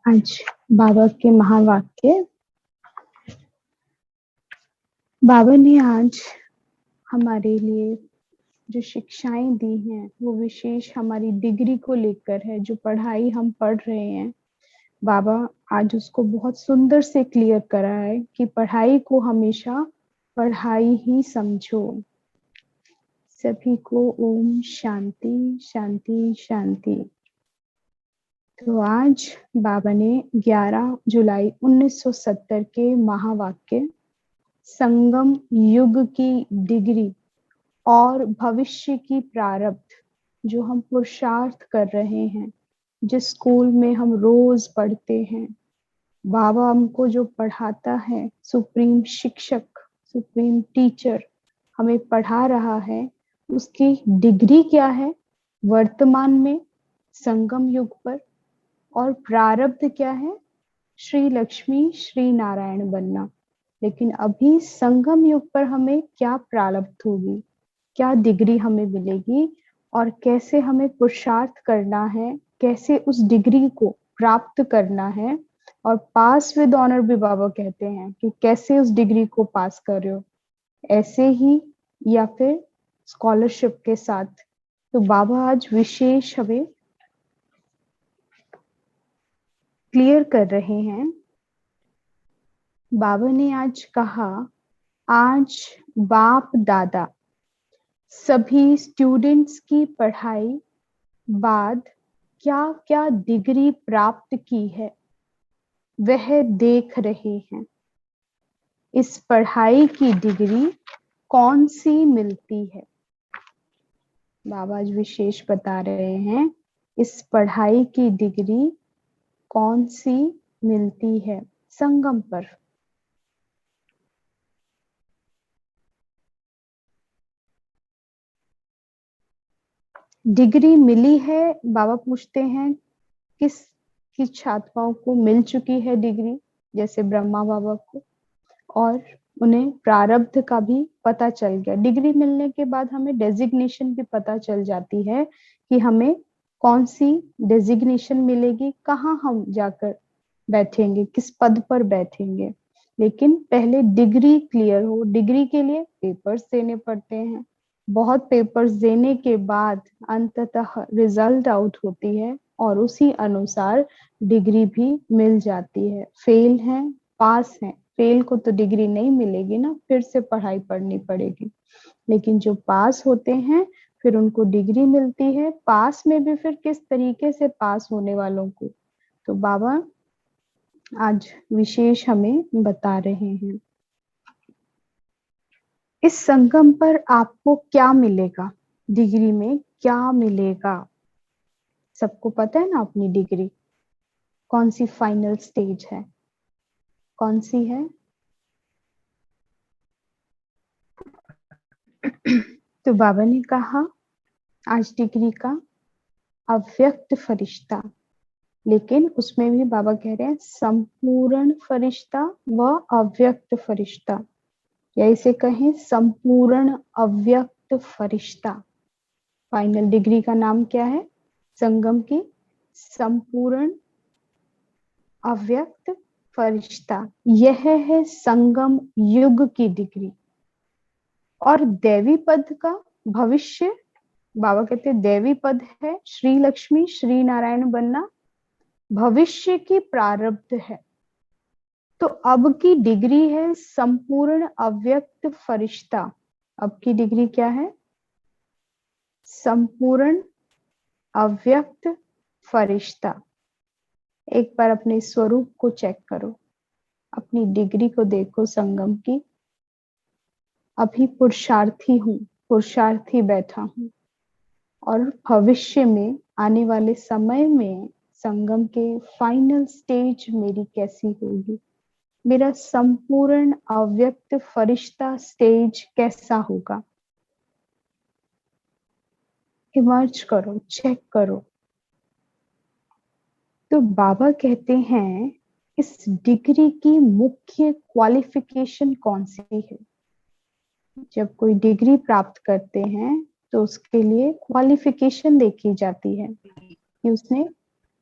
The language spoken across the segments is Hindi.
आज बाबा के महावाक्य। बाबा ने आज हमारे लिए जो शिक्षाएं दी हैं वो विशेष हमारी डिग्री को लेकर है। जो पढ़ाई हम पढ़ रहे हैं, बाबा आज उसको बहुत सुंदर से क्लियर करा है कि पढ़ाई को हमेशा पढ़ाई ही समझो। सभी को ओम शांति शांति शांति। तो आज बाबा ने 11 जुलाई 1970 के महावाक्य संगम युग की डिग्री और भविष्य की प्रारब्ध, जो हम पुरुषार्थ कर रहे हैं, जिस स्कूल में हम रोज पढ़ते हैं, बाबा हमको जो पढ़ाता है, सुप्रीम शिक्षक, सुप्रीम टीचर हमें पढ़ा रहा है, उसकी डिग्री क्या है वर्तमान में संगम युग पर, और प्रारब्ध क्या है श्री लक्ष्मी श्री नारायण बनना। लेकिन अभी संगम युग पर हमें क्या प्रारब्ध होगी, क्या डिग्री हमें मिलेगी और कैसे हमें पुरुषार्थ करना है, कैसे उस डिग्री को प्राप्त करना है। और पास विद ऑनर भी बाबा कहते हैं कि कैसे उस डिग्री को पास कर रहे हो, ऐसे ही या फिर स्कॉलरशिप के साथ। तो बाबा आज विशेष हमें क्लियर कर रहे हैं। बाबा ने आज कहा, आज बाप दादा सभी स्टूडेंट्स की पढ़ाई बाद क्या क्या डिग्री प्राप्त की है वह देख रहे हैं। इस पढ़ाई की डिग्री कौन सी मिलती है। बाबा आज विशेष बता रहे हैं इस पढ़ाई की डिग्री कौन सी मिलती है संगम पर। डिग्री मिली है, बाबा पूछते हैं किस की छात्राओं को मिल चुकी है डिग्री, जैसे ब्रह्मा बाबा को, और उन्हें प्रारब्ध का भी पता चल गया। डिग्री मिलने के बाद हमें डेजिग्नेशन भी पता चल जाती है कि हमें कौन सी डेजिग्नेशन मिलेगी, कहाँ हम जाकर बैठेंगे, किस पद पर बैठेंगे। लेकिन पहले डिग्री क्लियर हो। डिग्री के लिए पेपर्स देने पड़ते हैं, बहुत पेपर्स देने के बाद अंततः रिजल्ट आउट होती है और उसी अनुसार डिग्री भी मिल जाती है। फेल हैं, पास हैं, फेल को तो डिग्री नहीं मिलेगी ना, फिर से पढ़ाई पढ़नी पड़ेगी। लेकिन जो पास होते हैं फिर उनको डिग्री मिलती है। पास में भी फिर किस तरीके से पास होने वालों को, तो बाबा आज विशेष हमें बता रहे हैं। इस संगम पर आपको क्या मिलेगा, डिग्री में क्या मिलेगा। सबको पता है ना अपनी डिग्री कौन सी फाइनल स्टेज है, कौन सी है। तो बाबा ने कहा आज डिग्री का अव्यक्त फरिश्ता, लेकिन उसमें भी बाबा कह रहे हैं संपूर्ण फरिश्ता व अव्यक्त फरिश्ता, या इसे कहें संपूर्ण अव्यक्त फरिश्ता। फाइनल डिग्री का नाम क्या है संगम की, संपूर्ण अव्यक्त फरिश्ता। यह है संगम युग की डिग्री। और देवी पद का भविष्य, बाबा कहते हैं देवी पद है श्री लक्ष्मी श्री नारायण बनना, भविष्य की प्रारब्ध है। तो अब की डिग्री है संपूर्ण अव्यक्त फरिश्ता। अब की डिग्री क्या है, संपूर्ण अव्यक्त फरिश्ता। एक बार अपने स्वरूप को चेक करो, अपनी डिग्री को देखो संगम की। अभी पुरुषार्थी हूँ, पुरुषार्थी बैठा हूँ, और भविष्य में आने वाले समय में संगम के फाइनल स्टेज मेरी कैसी होगी, मेरा संपूर्ण अव्यक्त फरिश्ता स्टेज कैसा होगा। इमर्ज करो, चेक करो। तो बाबा कहते हैं इस डिग्री की मुख्य क्वालिफिकेशन कौन सी है। जब कोई डिग्री प्राप्त करते हैं तो उसके लिए क्वालिफिकेशन देखी जाती है कि उसने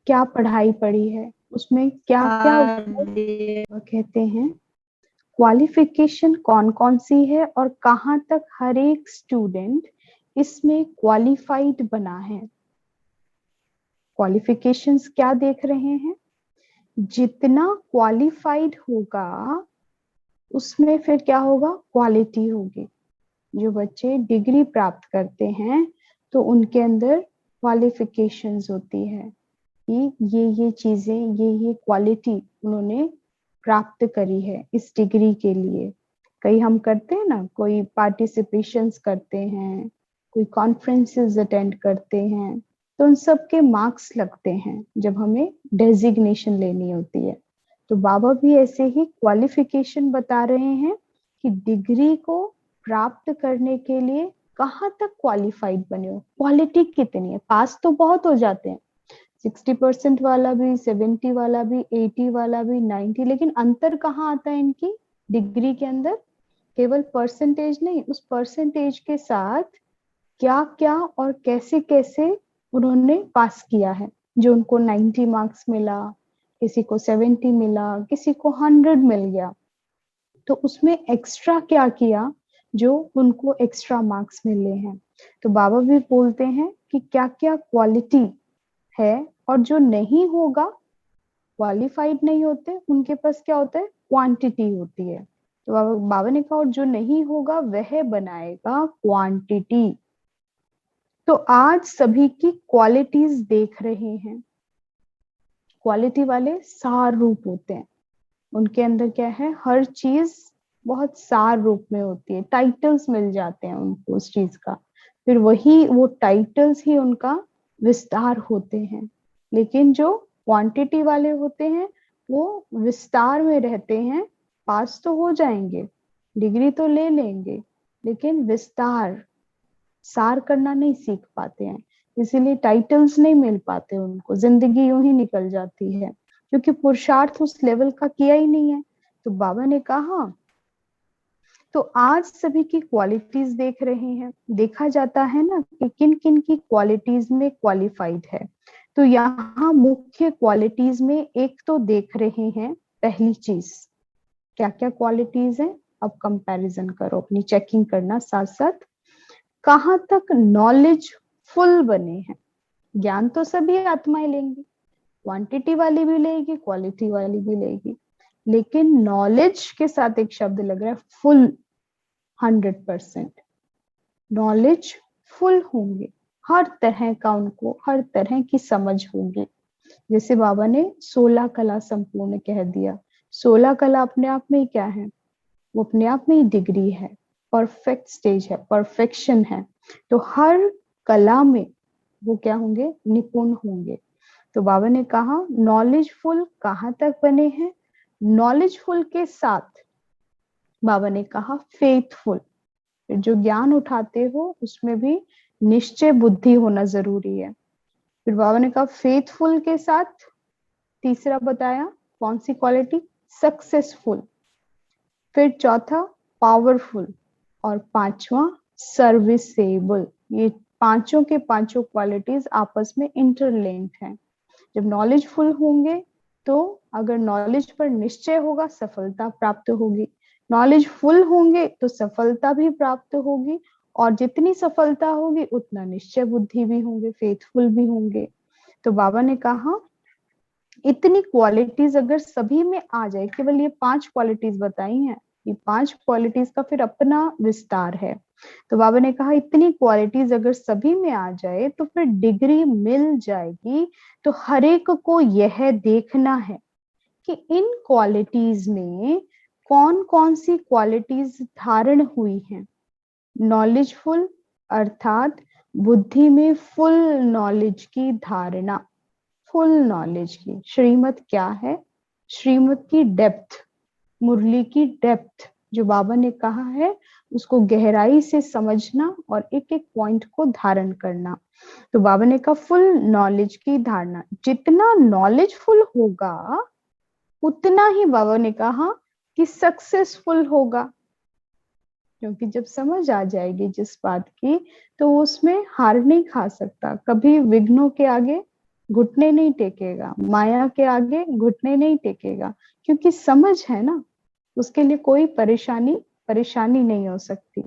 क्या पढ़ाई पढ़ी है, उसमें क्या क्या कहते हैं, क्वालिफिकेशन कौन कौन सी है और कहाँ तक हर एक स्टूडेंट इसमें क्वालिफाइड बना है। क्वालिफिकेशंस क्या देख रहे हैं, जितना क्वालिफाइड होगा उसमें फिर क्या होगा, क्वालिटी होगी। जो बच्चे डिग्री प्राप्त करते हैं तो उनके अंदर क्वालिफिकेशंस होती है कि ये चीजें, ये क्वालिटी उन्होंने प्राप्त करी है इस डिग्री के लिए। कई हम करते हैं ना, कोई पार्टिसिपेशंस करते हैं, कोई कॉन्फ्रेंसेस अटेंड करते हैं, तो उन सब के मार्क्स लगते हैं जब हमें डेजिग्नेशन लेनी होती है। तो बाबा भी ऐसे ही क्वालिफिकेशन बता रहे हैं कि डिग्री को प्राप्त करने के लिए कहाँ तक क्वालिफाइड बने हो, क्वालिटी कितनी है। पास तो बहुत हो जाते हैं, 60% वाला भी, 70 वाला भी, 80 वाला भी, 90, लेकिन अंतर कहाँ आता है इनकी डिग्री के अंदर, केवल परसेंटेज नहीं, उस परसेंटेज के साथ क्या क्या और कैसे कैसे उन्होंने पास किया है। जो उनको 90 मार्क्स मिला, किसी को 70 मिला, किसी को 100 मिल गया, तो उसमें एक्स्ट्रा क्या किया जो उनको एक्स्ट्रा मार्क्स मिले हैं। तो बाबा भी बोलते हैं कि क्या क्या क्वालिटी है, और जो नहीं होगा, क्वालिफाइड नहीं होते, उनके पास क्या होता है, क्वांटिटी होती है। तो बाबा ने कहा और जो नहीं होगा वह बनाएगा क्वांटिटी। तो आज सभी की क्वालिटीज देख रहे हैं। क्वालिटी वाले सार रूप होते हैं, उनके अंदर क्या है, हर चीज बहुत सार रूप में होती है, टाइटल्स मिल जाते हैं उनको उस चीज का, फिर वही वो टाइटल्स ही उनका विस्तार होते हैं। लेकिन जो क्वांटिटी वाले होते हैं वो विस्तार में रहते हैं, पास तो हो जाएंगे, डिग्री तो ले लेंगे, लेकिन विस्तार, सार करना नहीं सीख पाते हैं, इसीलिए टाइटल्स नहीं मिल पाते उनको, जिंदगी यूं ही निकल जाती है क्योंकि पुरुषार्थ उस लेवल का किया ही नहीं है। तो बाबा ने कहा, तो आज सभी की क्वालिटीज देख रहे हैं, देखा जाता है ना कि किन किन की क्वालिटीज में क्वालिफाइड है। तो यहाँ मुख्य क्वालिटीज में एक तो देख रहे हैं, पहली चीज क्या क्या क्वालिटीज है, अब कंपैरिजन करो, अपनी चेकिंग करना साथ साथ, कहाँ तक नॉलेज फुल बने हैं। ज्ञान तो सभी आत्माएं लेंगी, क्वांटिटी वाली भी लेगी, क्वालिटी वाली भी लेगी, लेकिन नॉलेज के साथ एक शब्द लग रहा है, फुल, 100% नॉलेज फुल होंगे, हर तरह का उनको हर तरह की समझ होगी। जैसे बाबा ने 16 कला संपूर्ण कह दिया, 16 कला अपने आप में क्या है, वो अपने आप में ही डिग्री है, परफेक्ट स्टेज है, परफेक्शन है। तो हर कला में वो क्या होंगे, निपुण होंगे। तो बाबा ने कहा नॉलेजफुल कहाँ तक बने हैं, नॉलेजफुल के साथ बाबा ने कहा फेथफुल, जो ज्ञान उठाते हो उसमें भी निश्चय बुद्धि होना जरूरी है। फिर बाबा ने कहा फेथफुल के साथ तीसरा बताया कौन सी क्वालिटी, सक्सेसफुल। फिर चौथा पावरफुल, और पांचवा सर्विसेबल। ये पांचों के पांचों क्वालिटीज आपस में इंटरलिंक्ड हैं। जब नॉलेजफुल होंगे तो अगर नॉलेज पर निश्चय होगा सफलता प्राप्त होगी, नॉलेजफुल होंगे तो सफलता भी प्राप्त होगी, और जितनी सफलता होगी उतना निश्चय बुद्धि भी होंगे, फेथफुल भी होंगे। तो बाबा ने कहा इतनी क्वालिटीज अगर सभी में आ जाए, केवल ये 5 क्वालिटीज बताई हैं, ये 5 क्वालिटीज का फिर अपना विस्तार है। तो बाबा ने कहा इतनी क्वालिटीज अगर सभी में आ जाए तो फिर डिग्री मिल जाएगी। तो हर एक को यह देखना है कि इन क्वालिटीज में कौन कौन सी क्वालिटीज धारण हुई हैं। नॉलेजफुल अर्थात बुद्धि में फुल नॉलेज की धारणा, फुल नॉलेज की। श्रीमत क्या है, श्रीमत की डेप्थ, मुरली की डेप्थ, जो बाबा ने कहा है उसको गहराई से समझना और एक एक पॉइंट को धारण करना। तो बाबा ने कहा फुल नॉलेज की धारणा, जितना नॉलेजफुल होगा उतना ही बाबा ने कहा कि सक्सेसफुल होगा, क्योंकि जब समझ आ जाएगी जिस बात की तो उसमें हार नहीं खा सकता, कभी विघ्नों के आगे घुटने नहीं टेकेगा, माया के आगे घुटने नहीं टेकेगा, क्योंकि समझ है ना, उसके लिए कोई परेशानी नहीं हो सकती।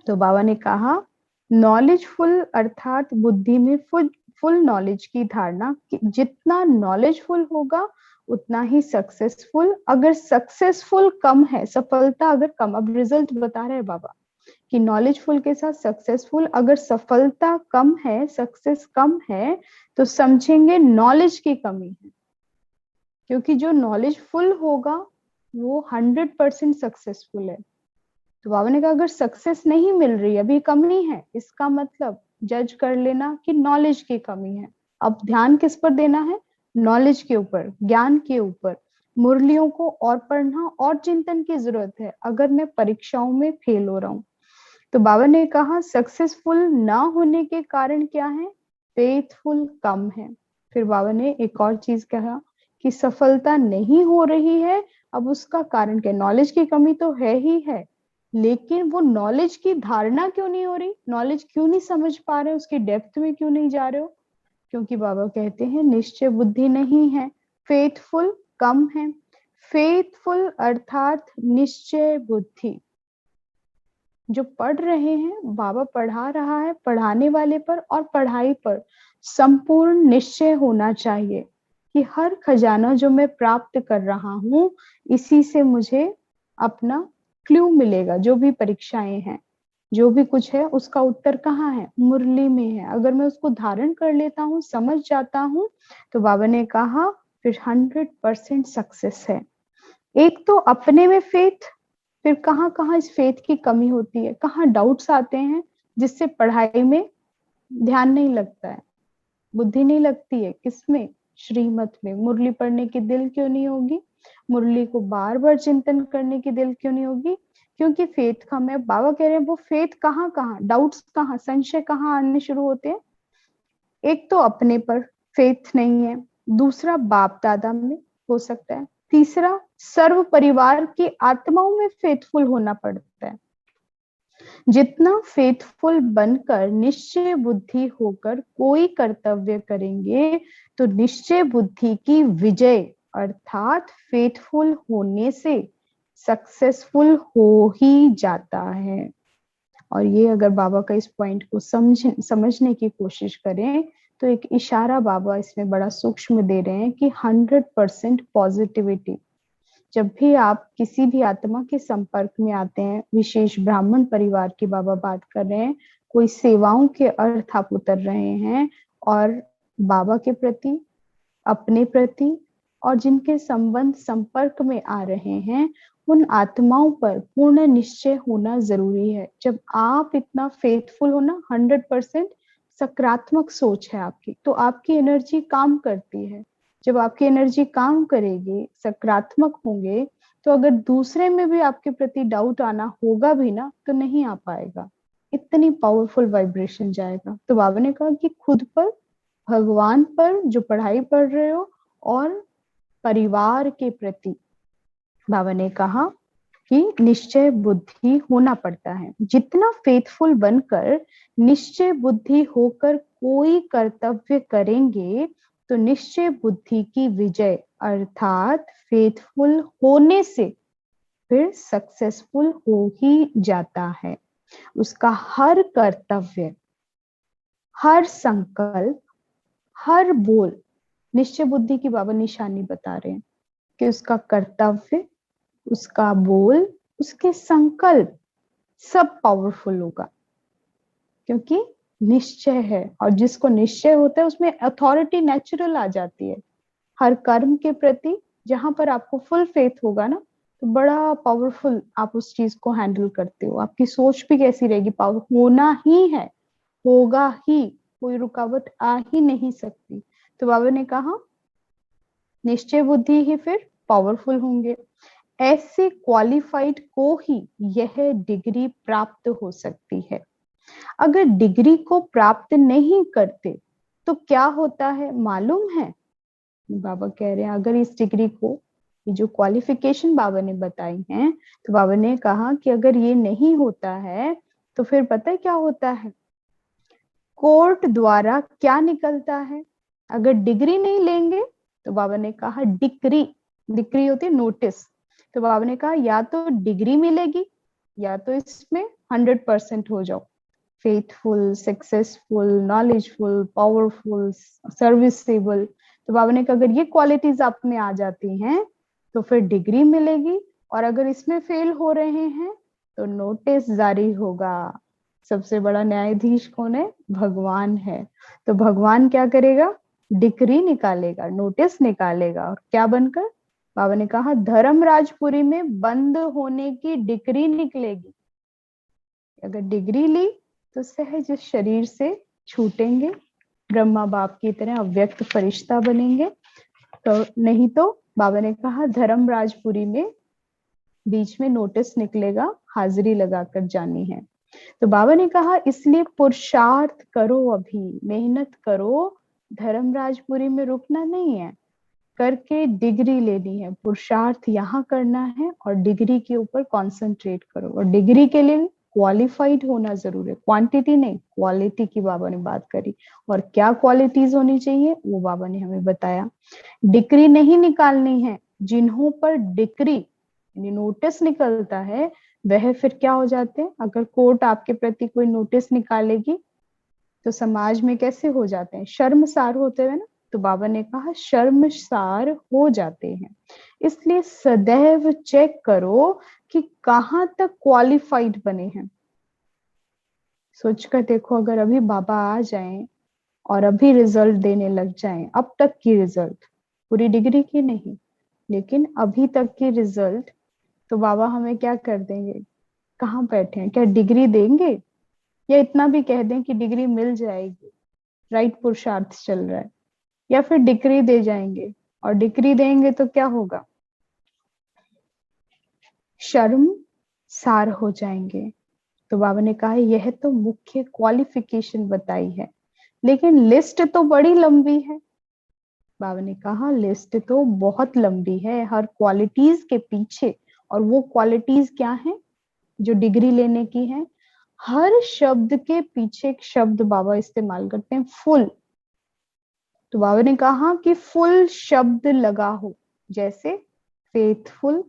तो बाबा ने कहा नॉलेजफुल अर्थात बुद्धि में फुल नॉलेज की धारणा कि जितना नॉलेजफुल होगा उतना ही सक्सेसफुल। अगर सक्सेसफुल कम है, सफलता अगर कम, अब रिजल्ट बता रहे हैं बाबा कि नॉलेजफुल के साथ सक्सेसफुल, अगर सफलता कम है, सक्सेस कम है, तो समझेंगे नॉलेज की कमी है। क्योंकि जो नॉलेजफुल होगा वो 100% सक्सेसफुल है। तो बाबा ने कहा अगर सक्सेस नहीं मिल रही, अभी कमी है, इसका मतलब जज कर लेना कि नॉलेज की कमी है। अब ध्यान किस पर देना है? नॉलेज के ऊपर, ज्ञान के ऊपर। मुरलियों को और पढ़ना और चिंतन की जरूरत है अगर मैं परीक्षाओं में फेल हो रहा हूं। तो बाबा ने कहा सक्सेसफुल ना होने के कारण क्या है? फेथफुल कम है। फिर बाबा ने एक और चीज कहा कि सफलता नहीं हो रही है, अब उसका कारण क्या? नॉलेज की कमी तो है ही है, लेकिन वो नॉलेज की धारणा क्यों नहीं हो रही? नॉलेज क्यों नहीं समझ पा रहे, उसकी डेप्थ में क्यों नहीं जा रहे हो? क्योंकि बाबा कहते हैं निश्चय बुद्धि नहीं है, फेथफुल कम है। फेथफुल अर्थात निश्चय बुद्धि। जो पढ़ रहे हैं, बाबा पढ़ा रहा है, पढ़ाने वाले पर और पढ़ाई पर संपूर्ण निश्चय होना चाहिए कि हर खजाना जो मैं प्राप्त कर रहा हूं, इसी से मुझे अपना क्लू मिलेगा। जो भी परीक्षाएं हैं, जो भी कुछ है, उसका उत्तर कहाँ है? मुरली में है। अगर मैं उसको धारण कर लेता हूँ, समझ जाता हूँ, तो बाबा ने कहा फिर 100% सक्सेस है। एक तो अपने में फेथ, फिर कहाँ कहाँ इस फेथ की कमी होती है, कहाँ डाउट्स आते हैं जिससे पढ़ाई में ध्यान नहीं लगता है, बुद्धि नहीं लगती है। किसमें? श्रीमत में। मुरली पढ़ने की दिल क्यों नहीं होगी? मुरली को बार बार चिंतन करने की दिल क्यों नहीं होगी? क्योंकि फेथ कम है। बाबा कह रहे हैं वो फेथ कहाँ कहाँ, डाउट्स कहाँ, संशय कहाँ आने शुरू होते हैं? एक तो अपने पर फेथ नहीं है, दूसरा बाप दादा में हो सकता है, तीसरा सर्व परिवार की आत्माओं में फेथफुल होना पड़ता है। जितना फेथफुल बनकर निश्चय बुद्धि होकर कोई कर्तव्य करेंगे, तो निश्चय बुद्धि की विजय अर्थात फेथफुल होने से सक्सेसफुल हो ही जाता है। और ये अगर बाबा का इस पॉइंट को समझने की कोशिश करें, तो एक इशारा बाबा इसमें बड़ा सूक्ष्म दे रहे हैं कि 100% पॉजिटिविटी। जब भी आप किसी भी आत्मा के संपर्क में आते हैं, विशेष ब्राह्मण परिवार की बाबा बात कर रहे हैं, कोई सेवाओं के अर्थ आप उतर रहे हैं, और बाबा के प्रति, अपने प्रति और जिनके संबंध संपर्क में आ रहे हैं, उन आत्माओं पर पूर्ण निश्चय होना जरूरी है। जब आप इतना फेथफुल हो ना, 100% सकारात्मक सोच है आपकी, तो आपकी एनर्जी काम करती है। जब आपकी एनर्जी काम करेगी, सकारात्मक होंगे, तो अगर दूसरे में भी आपके प्रति डाउट आना होगा भी ना, तो नहीं आ पाएगा। इतनी पावरफुल वाइब्रेशन जाएगा। तो बाबा ने कहा कि खुद पर, भगवान पर जो पढ़ाई पढ़ रहे हो, और परिवार के प्रति बाबा ने कहा कि निश्चय बुद्धि होना पड़ता है। जितना फेथफुल बनकर निश्चय बुद्धि होकर कोई कर्तव्य करेंगे, तो निश्चय बुद्धि की विजय अर्थात फेथफुल होने से फिर सक्सेसफुल हो ही जाता है। उसका हर कर्तव्य, हर संकल्प, हर बोल, निश्चय बुद्धि की बाबा निशानी बता रहे हैं कि उसका कर्तव्य, उसका बोल, उसके संकल्प सब पावरफुल होगा, क्योंकि निश्चय है। और जिसको निश्चय होता है उसमें अथॉरिटी नेचुरल आ जाती है। हर कर्म के प्रति जहां पर आपको फुल फेथ होगा ना, तो बड़ा पावरफुल आप उस चीज को हैंडल करते हो। आपकी सोच भी कैसी रहेगी? पावर होना ही है, होगा ही, कोई रुकावट आ ही नहीं सकती। तो बाबा ने कहा निश्चय बुद्धि ही फिर पावरफुल होंगे। ऐसे क्वालिफाइड को ही यह डिग्री प्राप्त हो सकती है। अगर डिग्री को प्राप्त नहीं करते तो क्या होता है मालूम है? बाबा कह रहे हैं अगर इस डिग्री को, ये जो क्वालिफिकेशन बाबा ने बताई हैं, तो बाबा ने कहा कि अगर ये नहीं होता है, तो फिर पता है क्या होता है? कोर्ट द्वारा क्या निकलता है? अगर डिग्री नहीं लेंगे तो बाबा ने कहा डिक्री, डिक्री होती है नोटिस, तो बाबा ने कहा या तो डिग्री मिलेगी या तो इसमें 100% हो जाओ, faithful, successful, knowledgeful, powerful, serviceable. तो बाबा ने कहा अगर ये क्वालिटीज आप में आ जाती हैं तो फिर डिग्री मिलेगी, और अगर इसमें फेल हो रहे हैं तो नोटिस जारी होगा। सबसे बड़ा न्यायाधीश कौन है? भगवान है। तो भगवान क्या करेगा? डिक्री निकालेगा, नोटिस निकालेगा, और क्या बनकर? बाबा ने कहा धर्मराजपुरी में बंद होने की डिक्री निकलेगी। अगर डिग्री ली तो सहज शरीर से छूटेंगे, ब्रह्मा बाप की तरह अव्यक्त फरिश्ता बनेंगे। तो नहीं तो बाबा ने कहा धर्मराजपुरी में बीच में नोटिस निकलेगा, हाजिरी लगाकर जानी है। तो बाबा ने कहा इसलिए पुरुषार्थ करो, अभी मेहनत करो, धर्मराजपुरी में रुकना नहीं है, करके डिग्री लेनी है। पुरुषार्थ यहाँ करना है और डिग्री के ऊपर कंसंट्रेट करो, और डिग्री के लिए क्वालिफाइड होना जरूरी है, क्वांटिटी नहीं क्वालिटी की बाबा ने बात करी। और क्या क्वालिटीज होनी चाहिए वो बाबा ने हमें बताया। डिग्री नहीं निकालनी है, जिन्हों पर डिग्री यानी नोटिस निकलता है वह फिर क्या हो जाते हैं? अगर कोर्ट आपके प्रति कोई नोटिस निकालेगी तो समाज में कैसे हो जाते हैं? शर्मसार होते हुए ना। तो बाबा ने कहा शर्मसार हो जाते हैं, इसलिए सदैव चेक करो कि कहाँ तक क्वालिफाइड बने हैं। सोचकर देखो, अगर अभी बाबा आ जाएं और अभी रिजल्ट देने लग जाएं, अब तक की रिजल्ट, पूरी डिग्री की नहीं लेकिन अभी तक की रिजल्ट, तो बाबा हमें क्या कर देंगे? कहाँ बैठे हैं? क्या डिग्री देंगे? या इतना भी कह दें कि डिग्री मिल जाएगी, राइट, पुरुषार्थ चल रहा है, या फिर डिग्री दे जाएंगे, और डिग्री देंगे तो क्या होगा? शर्म सार हो जाएंगे। तो बाबा ने कहा यह तो मुख्य क्वालिफिकेशन बताई है, लेकिन लिस्ट तो बड़ी लंबी है। बाबा ने कहा लिस्ट तो बहुत लंबी है हर क्वालिटीज के पीछे, और वो क्वालिटीज क्या है जो डिग्री लेने की है? हर शब्द के पीछे एक शब्द बाबा इस्तेमाल करते हैं, फुल। तो बाबा ने कहा कि फुल शब्द लगा हो, जैसे फेथफुल,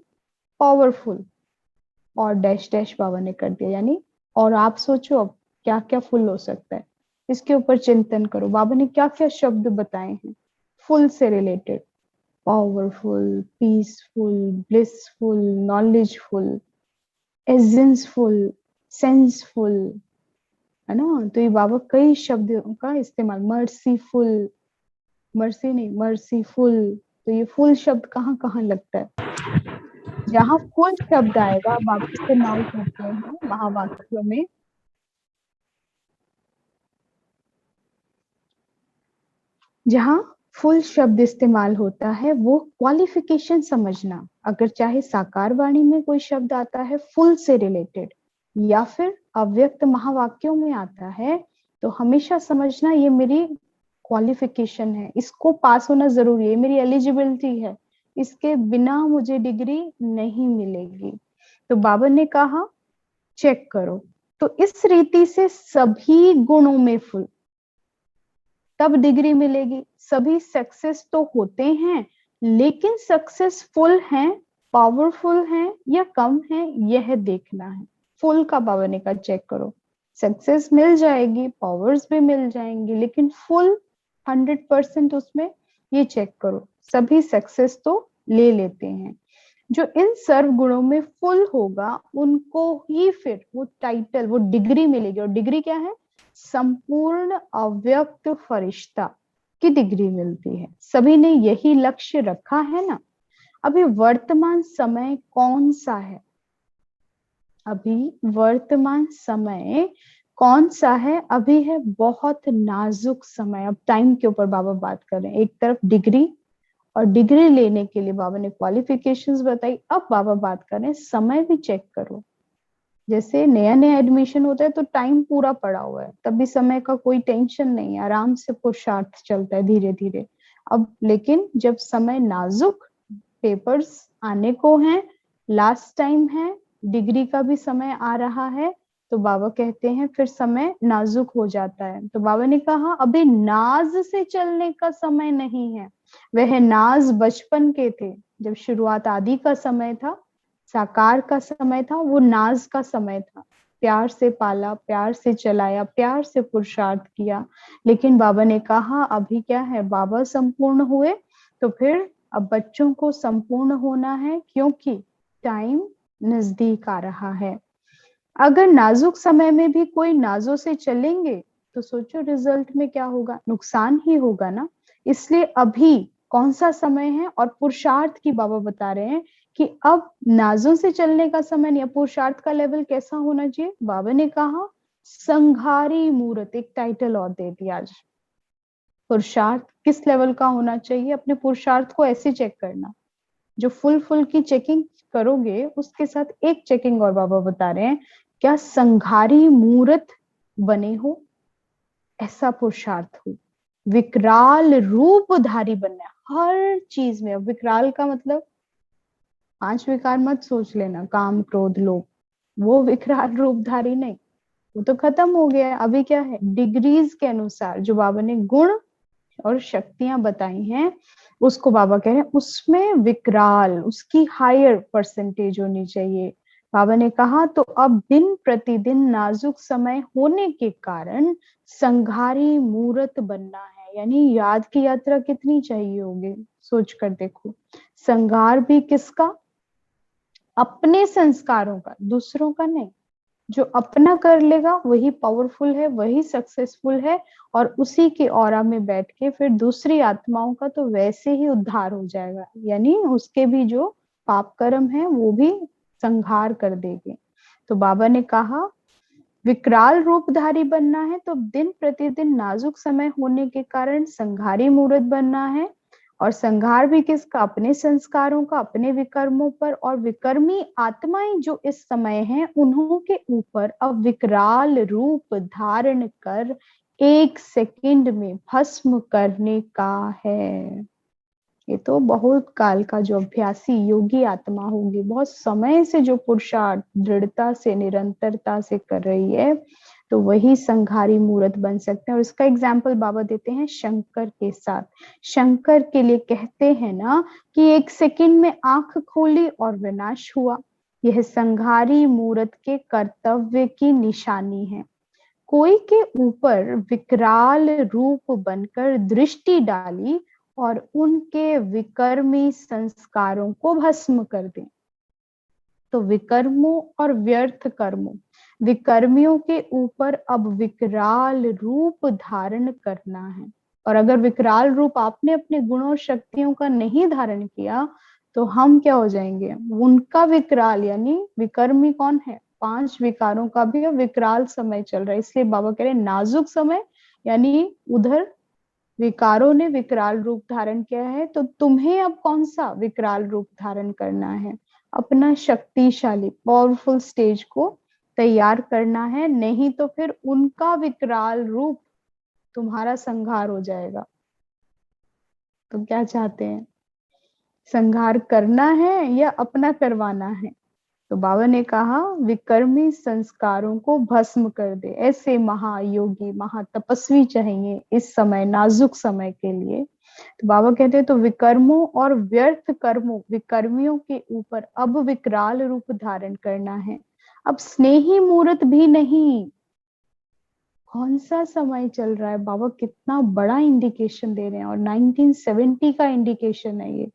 पावरफुल, और डैश डैश बाबा ने कर दिया, यानी और आप सोचो अब क्या क्या फुल हो सकता है, इसके ऊपर चिंतन करो। बाबा ने क्या क्या शब्द बताए हैं फुल से related? Powerful, peaceful, blissful, knowledgeful, essenceful, senseful, है ना। तो ये बाबा कई शब्दों का इस्तेमाल, मर्सीफुल, मर्सी नहीं मर्सीफुल, तो ये फुल शब्द कहाँ कहाँ लगता है? जहां फुल शब्द आएगा बाबा इस्तेमाल करते हैं महावाक्यों में, जहां फुल शब्द इस्तेमाल होता है वो क्वालिफिकेशन समझना। अगर चाहे साकार वाणी में कोई शब्द आता है फुल से रिलेटेड, या फिर अव्यक्त महावाक्यों में आता है, तो हमेशा समझना ये मेरी क्वालिफिकेशन है, इसको पास होना जरूरी है, मेरी एलिजिबिलिटी है, इसके बिना मुझे डिग्री नहीं मिलेगी। तो बाबा ने कहा चेक करो। तो इस रीति से सभी गुणों में फुल, तब डिग्री मिलेगी। सभी सक्सेस तो होते हैं, लेकिन सक्सेसफुल हैं, पावरफुल हैं या कम हैं, यह देखना है। फुल का बाबा ने कहा चेक करो। सक्सेस मिल जाएगी, पावर्स भी मिल जाएंगी, लेकिन फुल 100% उसमें, ये चेक करो। सभी सक्सेस तो ले लेते हैं, जो इन सर्व गुणों में फुल होगा उनको ही फिर वो टाइटल, वो डिग्री मिलेगी। और डिग्री क्या है? संपूर्ण अव्यक्त फरिश्ता की डिग्री मिलती है। सभी ने यही लक्ष्य रखा है ना। अभी वर्तमान समय कौन सा है? अभी वर्तमान समय कौन सा है? अभी है बहुत नाजुक समय। अब टाइम के ऊपर बाबा बात कर रहे हैं। एक तरफ डिग्री, और डिग्री लेने के लिए बाबा ने क्वालिफिकेशंस बताई। अब बाबा बात कर रहे हैं समय भी चेक करो। जैसे नया नया एडमिशन होता है तो टाइम पूरा पड़ा हुआ है, तभी समय का कोई टेंशन नहीं है, आराम से पुरुषार्थ चलता है धीरे धीरे। अब लेकिन जब समय नाजुक, पेपर्स आने को हैं, लास्ट टाइम है, डिग्री का भी समय आ रहा है, तो बाबा कहते हैं फिर समय नाजुक हो जाता है। तो बाबा ने कहा अभी नाज से चलने का समय नहीं है। वह नाज बचपन के थे, जब शुरुआत आदि का समय था, साकार का समय था, वो नाज का समय था। प्यार से पाला, प्यार से चलाया, प्यार से पुरुषार्थ किया। लेकिन बाबा ने कहा अभी क्या है, बाबा संपूर्ण हुए तो फिर अब बच्चों को संपूर्ण होना है, क्योंकि टाइम नजदीक आ रहा है। अगर नाजुक समय में भी कोई नाजों से चलेंगे तो सोचो रिजल्ट में क्या होगा, नुकसान ही होगा ना। इसलिए अभी कौन सा समय है, और पुरुषार्थ की बाबा बता रहे हैं कि अब नाजों से चलने का समय नहीं। पुरुषार्थ का लेवल कैसा होना चाहिए, बाबा ने कहा संघारी मूर्त, एक टाइटल और दे दिया आज। पुरुषार्थ किस लेवल का होना चाहिए, अपने पुरुषार्थ को ऐसे चेक करना, जो फुल की चेकिंग करोगे उसके साथ एक चेकिंग और बाबा बता रहे हैं, क्या संघारी मूर्त बने हो, ऐसा पुरुषार्थ हो। विकराल रूपधारी बनना है हर चीज में। विकराल का मतलब 5 विकार मत सोच लेना, काम क्रोध लोभ, वो विकराल रूपधारी नहीं, वो तो खत्म हो गया है। अभी क्या है, डिग्रीज के अनुसार जो बाबा ने गुण और शक्तियां बताई हैं, उसको बाबा कह रहे हैं उसमें विकराल, उसकी हायर परसेंटेज होनी चाहिए। बाबा ने कहा तो अब दिन प्रतिदिन नाजुक समय होने के कारण संघारी मूर्त बनना है। यानी याद की यात्रा कितनी चाहिए होगी, सोच कर देखो। संघार भी किसका, अपने संस्कारों का, दूसरों का नहीं। जो अपना कर लेगा वही पावरफुल है, वही सक्सेसफुल है, और उसी के ऑरा में बैठ के फिर दूसरी आत्माओं का तो वैसे ही उद्धार हो जाएगा। यानी उसके भी जो पाप कर्म है वो भी संहार कर देंगे। तो बाबा ने कहा विकराल रूपधारी बनना है तो दिन प्रतिदिन नाजुक समय होने के कारण संघारी मूर्त बनना है। और संघार भी किसका, अपने संस्कारों का, अपने विकर्मों पर। और विकर्मी आत्माएं जो इस समय हैं उन्हों के ऊपर अब विकराल रूप धारण कर 1 सेकंड में भस्म करने का है। ये तो बहुत काल का जो अभ्यासी योगी आत्मा होगी, बहुत समय से जो पुरुषार्थ दृढ़ता से निरंतरता से कर रही है, तो वही संघारी मूर्त बन सकते हैं। और इसका एग्जाम्पल बाबा देते हैं शंकर के साथ। शंकर के लिए कहते हैं ना कि 1 सेकंड में आंख खोली और विनाश हुआ। यह संघारी मूर्त के कर्तव्य की निशानी है। कोई के ऊपर विकराल रूप बनकर दृष्टि डाली और उनके विकर्मी संस्कारों को भस्म कर दें। तो विकर्मों और व्यर्थ कर्मों, विकर्मियों के ऊपर अब विकराल रूप धारण करना है। और अगर विकराल रूप आपने अपने गुणों शक्तियों का नहीं धारण किया तो हम क्या हो जाएंगे, उनका विकराल। यानी विकर्मी कौन है, 5 विकारों का भी विकराल समय चल रहा है। इसलिए बाबा कह रहे नाजुक समय, यानी उधर विकारों ने विकराल रूप धारण किया है, तो तुम्हें अब कौन सा विकराल रूप धारण करना है, अपना शक्तिशाली पावरफुल स्टेज को तैयार करना है। नहीं तो फिर उनका विकराल रूप तुम्हारा संहार हो जाएगा। तो क्या चाहते हैं, संहार करना है या अपना करवाना है। तो बाबा ने कहा विकर्मी संस्कारों को भस्म कर दे। ऐसे महायोगी महातपस्वी चाहिए इस समय, नाजुक समय के लिए। तो बाबा कहते हैं तो विकर्मों और व्यर्थ कर्मों, विकर्मियों के ऊपर अब विकराल रूप धारण करना है। अब स्नेही मूर्त भी नहीं। कौन सा समय चल रहा है, बाबा कितना बड़ा इंडिकेशन दे रहे हैं। और 1970 का इंडिकेशन है ये।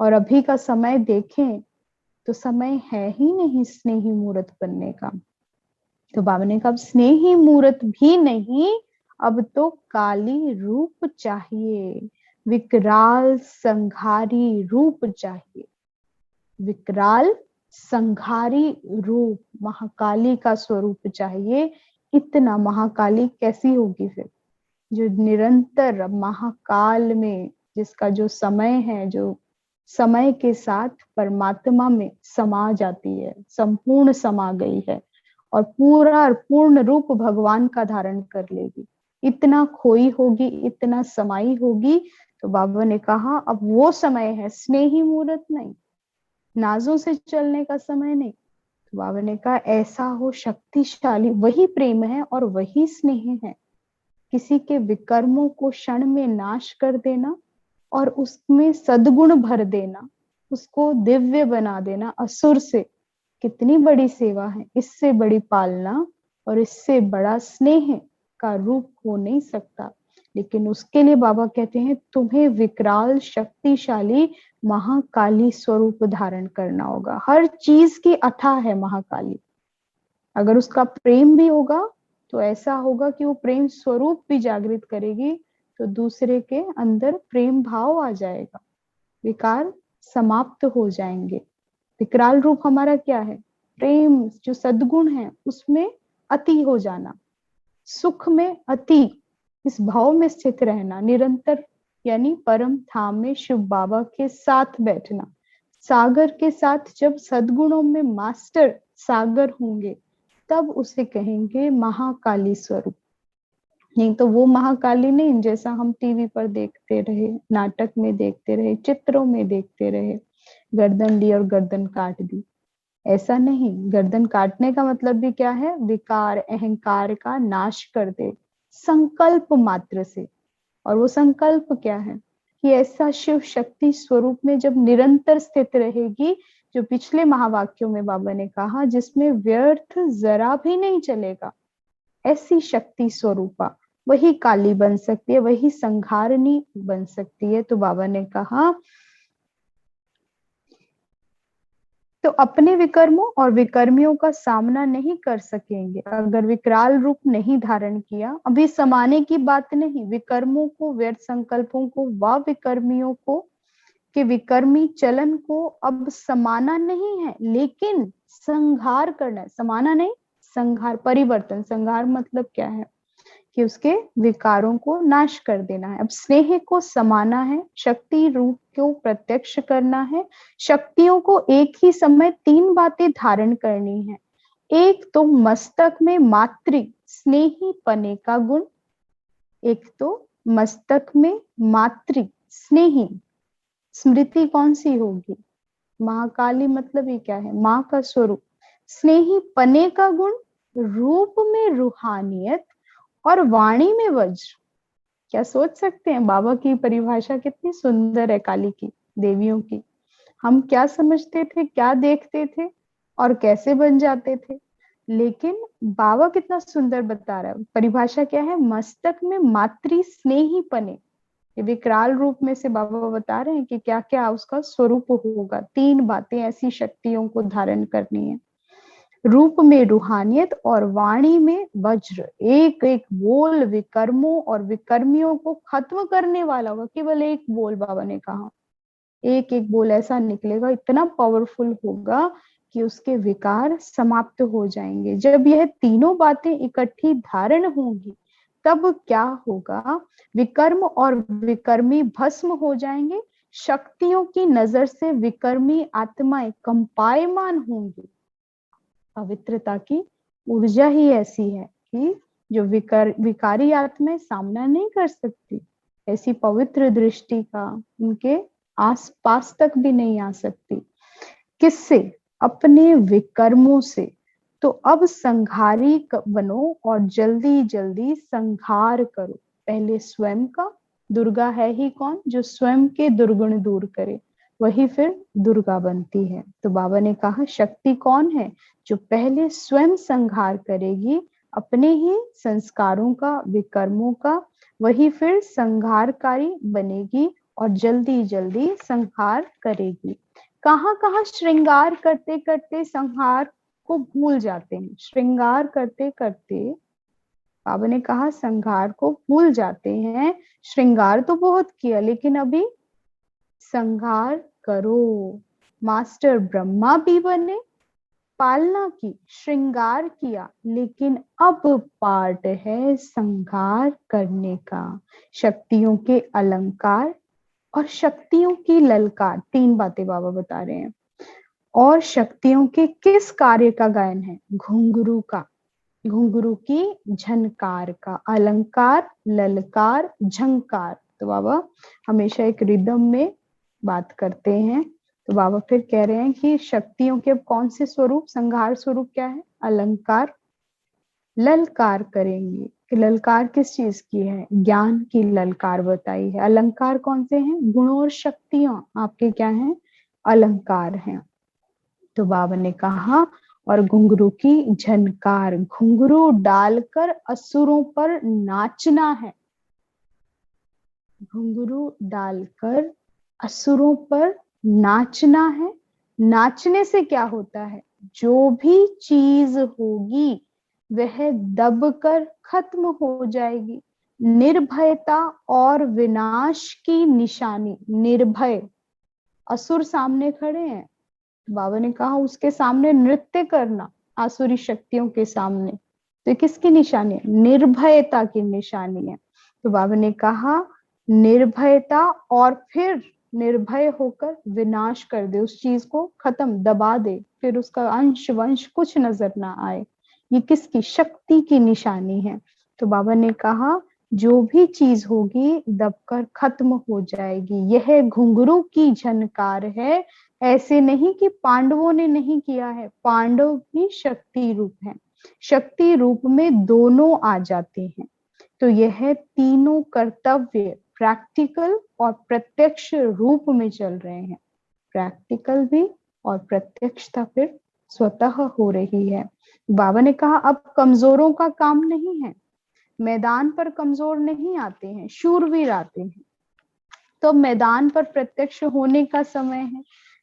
और अभी का समय देखें तो समय है ही नहीं स्नेही मूर्त बनने का। तो बाबा ने कहा स्नेही मूर्त भी नहीं, अब तो काली रूप चाहिए, विकराल संघारी रूप चाहिए। विकराल संघारी रूप, महाकाली का स्वरूप चाहिए। इतना महाकाली कैसी होगी फिर, जो निरंतर महाकाल में, जिसका जो समय है, जो समय के साथ परमात्मा में समा जाती है, संपूर्ण समा गई है और पूरा पूर्ण रूप भगवान का धारण कर लेगी। इतना खोई होगी, इतना समाई होगी। तो बाबा ने कहा अब वो समय है, स्नेही मूर्त नहीं, नाजों से चलने का समय नहीं। तो बाबा ने कहा ऐसा हो शक्तिशाली, वही प्रेम है और वही स्नेह है। किसी के विकर्मों को क्षण में नाश कर देना और उसमें सद्गुण भर देना, उसको दिव्य बना देना असुर से, कितनी बड़ी सेवा है। इससे बड़ी पालना और इससे बड़ा स्नेह का रूप हो नहीं सकता। लेकिन उसके लिए बाबा कहते हैं तुम्हें विकराल शक्तिशाली महाकाली स्वरूप धारण करना होगा। हर चीज की अथाह है महाकाली। अगर उसका प्रेम भी होगा तो ऐसा होगा कि वो प्रेम स्वरूप भी जागृत करेगी, तो दूसरे के अंदर प्रेम भाव आ जाएगा, विकार समाप्त हो जाएंगे। विकराल रूप हमारा क्या है? प्रेम, जो सद्गुण है उसमें अति हो जाना, सुख में अति, इस भाव में स्थित रहना निरंतर, यानी परम धाम में शिव बाबा के साथ बैठना। सागर के साथ जब सद्गुणों में मास्टर सागर होंगे तब उसे कहेंगे महाकाली स्वरूप। नहीं तो वो महाकाली नहीं जैसा हम टीवी पर देखते रहे, नाटक में देखते रहे, चित्रों में देखते रहे, गर्दन ली और गर्दन काट दी। ऐसा नहीं। गर्दन काटने का मतलब भी क्या है? विकार अहंकार का नाश कर दे संकल्प मात्र से। और वो संकल्प क्या है कि ऐसा शिव शक्ति स्वरूप में जब निरंतर स्थित रहेगी, जो पिछले महावाक्यों में बाबा ने कहा, जिसमें व्यर्थ जरा भी नहीं चलेगा, ऐसी शक्ति स्वरूपा वही काली बन सकती है, वही संहारणी बन सकती है। तो बाबा ने कहा तो अपने विकर्मों और विकर्मियों का सामना नहीं कर सकेंगे अगर विकराल रूप नहीं धारण किया। अभी समाने की बात नहीं, विकर्मों को, व्यर्थ संकल्पों को व विकर्मियों को के विकर्मी चलन को अब समाना नहीं है, लेकिन संहार करना है। समाना नहीं, संहार, परिवर्तन। संहार मतलब क्या है कि उसके विकारों को नाश कर देना है। अब स्नेह को समाना है, शक्ति रूप को प्रत्यक्ष करना है। शक्तियों को एक ही समय तीन बातें धारण करनी है। एक तो मस्तक में मातृ स्नेही पने का गुण, एक तो मस्तक में मातृ स्नेही, स्मृति कौन सी होगी? महाकाली मतलब ये क्या है? माँ का स्वरूप। स्नेही पने का गुण, रूप में रूहानियत और वाणी में वज्र। क्या सोच सकते हैं? बाबा की परिभाषा कितनी सुंदर है काली की, देवियों की। हम क्या समझते थे, क्या देखते थे और कैसे बन जाते थे, लेकिन बाबा कितना सुंदर बता रहा है। परिभाषा क्या है? मस्तक में मातृ स्नेही पने। ये विकराल रूप में से बाबा बता रहे हैं कि क्या क्या उसका स्वरूप होगा। तीन बातें ऐसी शक्तियों को धारण करनी है। रूप में रूहानियत और वाणी में वज्र। एक एक बोल विकर्मों और विकर्मियों को खत्म करने वाला होगा। केवल एक बोल, बाबा ने कहा एक एक बोल ऐसा निकलेगा, इतना पावरफुल होगा कि उसके विकार समाप्त हो जाएंगे। जब यह तीनों बातें इकट्ठी धारण होंगी तब क्या होगा? विकर्म और विकर्मी भस्म हो जाएंगे। शक्तियों की नजर से विकर्मी आत्माएं कंपायमान होंगी। पवित्रता की ऊर्जा ही ऐसी है कि जो विकारी आत्माएं सामना नहीं कर सकती। ऐसी पवित्र दृष्टि का उनके आसपास तक भी नहीं आ सकती। किससे? अपने विकर्मों से। तो अब संहारी बनो और जल्दी जल्दी संहार करो। पहले स्वयं का। दुर्गा है ही कौन? जो स्वयं के दुर्गुण दूर करे, वही फिर दुर्गा बनती है। तो बाबा ने कहा शक्ति कौन है? जो पहले स्वयं संहार करेगी अपने ही संस्कारों का, विकर्मों का, वही फिर संहारकारी बनेगी और जल्दी जल्दी संहार करेगी। कहाँ कहाँ श्रृंगार करते करते संहार को भूल जाते हैं। श्रृंगार करते करते बाबा ने कहा संहार को भूल जाते हैं। श्रृंगार तो बहुत किया, लेकिन अभी संहार करो। मास्टर ब्रह्मा भी बने, पालना की, श्रृंगार किया, लेकिन अब पार्ट है संहार करने का। शक्तियों के अलंकार और शक्तियों की ललकार, तीन बातें बाबा बता रहे हैं। और शक्तियों के किस कार्य का गायन है? घुंघरू का, घुंघरू की झनकार का। अलंकार, ललकार, झंकार। तो बाबा हमेशा एक रिदम में बात करते हैं। तो बाबा फिर कह रहे हैं कि शक्तियों के अब कौन से स्वरूप, संहार स्वरूप क्या है? अलंकार, ललकार करेंगे। कि ललकार किस चीज की है? ज्ञान की ललकार बताई है। अलंकार कौन से हैं? गुणों और शक्तियां आपके क्या हैं? अलंकार हैं। तो बाबा ने कहा और घुंघरू की झनकार, घुंघरू डालकर असुरों पर नाचना है। घुंघरू डालकर असुरों पर नाचना है। नाचने से क्या होता है? जो भी चीज होगी वह दबकर खत्म हो जाएगी। निर्भयता और विनाश की निशानी। निर्भय, असुर सामने खड़े हैं, बाबा ने कहा उसके सामने नृत्य करना, आसुरी शक्तियों के सामने, तो किसकी निशानी है? निर्भयता की निशानी है। तो बाबा ने कहा निर्भयता, और फिर निर्भय होकर विनाश कर दे, उस चीज को खत्म, दबा दे, फिर उसका अंश वंश कुछ नजर ना आए। ये किसकी? शक्ति की निशानी है। तो बाबा ने कहा जो भी चीज होगी दबकर खत्म हो जाएगी। यह घुंघरू की झनकार है। ऐसे नहीं कि पांडवों ने नहीं किया है, पांडव भी शक्ति रूप है। शक्ति रूप में दोनों आ जाते हैं। तो यह तीनों कर्तव्य प्रैक्टिकल और प्रत्यक्ष रूप में चल रहे हैं। प्रैक्टिकल भी और प्रत्यक्षता फिर स्वतः हो रही है। बाबा ने कहा अब कमजोरों का काम नहीं है, मैदान पर कमजोर नहीं आते हैं, शूरवीर आते हैं। तो मैदान पर प्रत्यक्ष होने का समय है।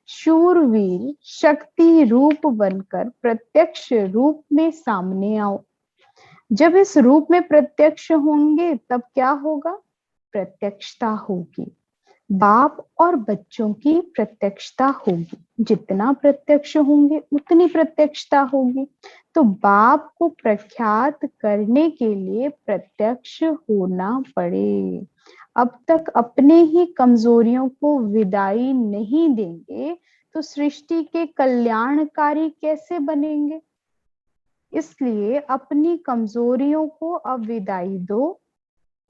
शूरवीर शक्ति रूप बनकर प्रत्यक्ष रूप में सामने आओ। जब इस रूप में प्रत्यक्ष होंगे तब क्या होगा? प्रत्यक्षता होगी। बाप और बच्चों की प्रत्यक्षता होगी। जितना प्रत्यक्ष होंगे उतनी प्रत्यक्षता होगी। तो बाप को प्रख्यात करने के लिए प्रत्यक्ष होना पड़े। अब तक अपने ही कमजोरियों को विदाई नहीं देंगे तो सृष्टि के कल्याणकारी कैसे बनेंगे? इसलिए अपनी कमजोरियों को अब विदाई दो,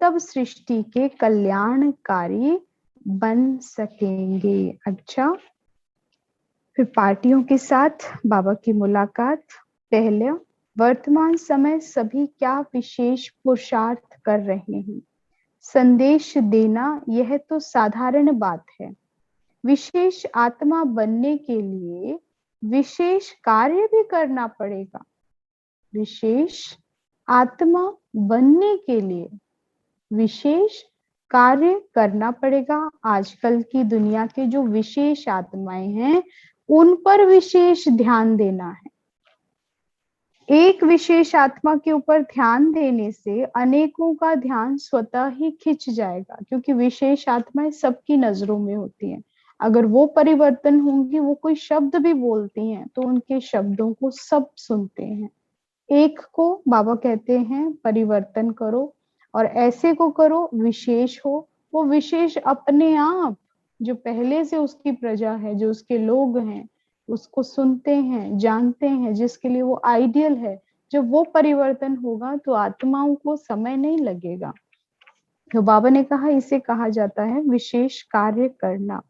तब सृष्टि के कल्याणकारी बन सकेंगे। अच्छा, फिर पार्टियों के साथ बाबा की मुलाकात। पहले, वर्तमान समय सभी क्या विशेष पुरुषार्थ कर रहे हैं? संदेश देना यह तो साधारण बात है। विशेष आत्मा बनने के लिए विशेष कार्य भी करना पड़ेगा। विशेष आत्मा बनने के लिए विशेष कार्य करना पड़ेगा। आजकल की दुनिया के जो विशेष आत्माएं हैं उन पर विशेष ध्यान देना है। एक विशेष आत्मा के ऊपर ध्यान देने से अनेकों का ध्यान स्वतः ही खिंच जाएगा, क्योंकि विशेष आत्माएं सबकी नजरों में होती हैं। अगर वो परिवर्तन होंगी, वो कोई शब्द भी बोलती हैं तो उनके शब्दों को सब सुनते हैं। एक को बाबा कहते हैं परिवर्तन करो, और ऐसे को करो विशेष हो। वो विशेष अपने आप जो पहले से उसकी प्रजा है, जो उसके लोग हैं, उसको सुनते हैं, जानते हैं, जिसके लिए वो आइडियल है। जब वो परिवर्तन होगा तो आत्माओं को समय नहीं लगेगा। तो बाबा ने कहा इसे कहा जाता है विशेष कार्य करना।